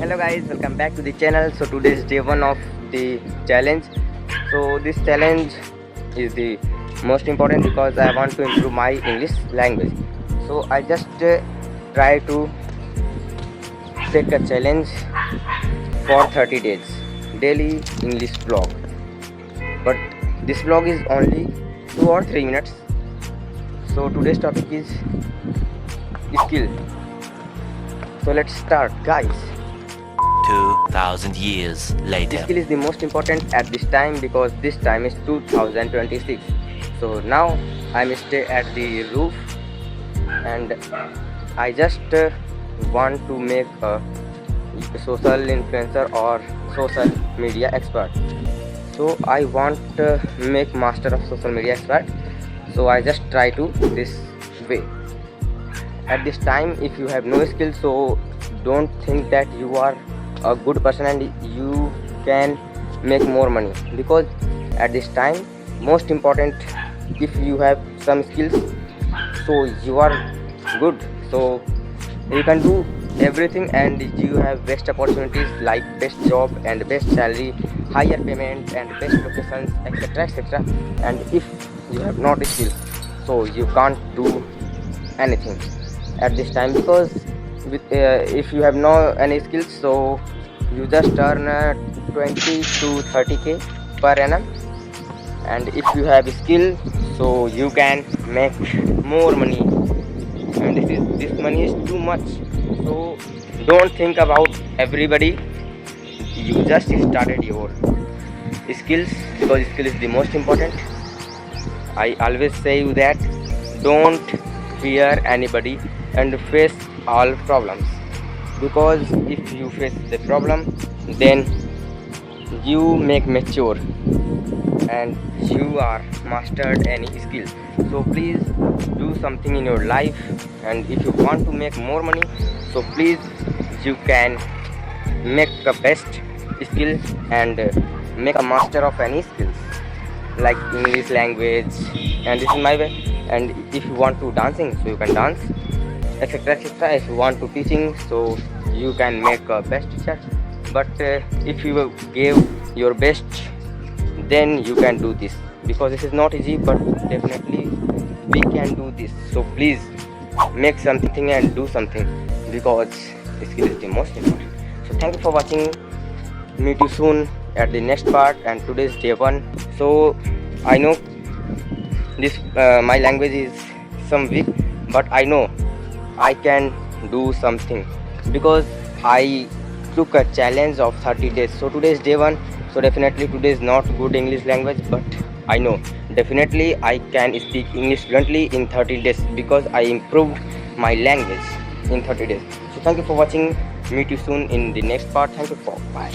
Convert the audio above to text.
Hello guys, welcome back to the channel. So today is day one of the challenge. So this challenge is the most important because I want to improve my English language. So I just try to take a challenge for 30 days daily English vlog. But this vlog is only 2 or 3 minutes. So today's topic is skill. So let's start, guys. 2,000 years later. Skill is the most important at this time because this time is 2026. So now I'm stay at the roof and I just want to make a social influencer or social media expert. So I want to make master of social media expert. So I just try to this way. At this time, if you have no skill, so don't think that you are a good person and you can make more money, because at this time most important, if you have some skills, so you are good, so you can do everything and you have best opportunities like best job and best salary, higher payment and best locations, etc, etc. And if you have not skills, so you can't do anything at this time, because with if you have no any skills, so you just earn 20 to 30k per annum, and if you have skill, so you can make more money, and this money is too much. So don't think about everybody, you just started your skills because skill is the most important. I always say you that don't fear anybody and face all problems, because if you face the problem, then you make mature and you are mastered any skill. So please do something in your life, and if you want to make more money, so please you can make the best skill and make a master of any skills like English language, and this is my way. And if you want to dancing, so you can dance, etc, etc. If you want to teaching, so you can make a best teacher. But if you give your best, then you can do this, because this is not easy, but definitely we can do this. So please make something and do something, because skill is the most important. So thank you for watching. Meet you soon at the next part, and today's day one. So I know this my language is some weak, but I know I can do something because I took a challenge of 30 days. So today is day one, so definitely today is not good English language, but I know definitely I can speak English fluently in 30 days because I improved my language in 30 days. So thank you for watching. Meet you soon in the next part. Thank you for bye.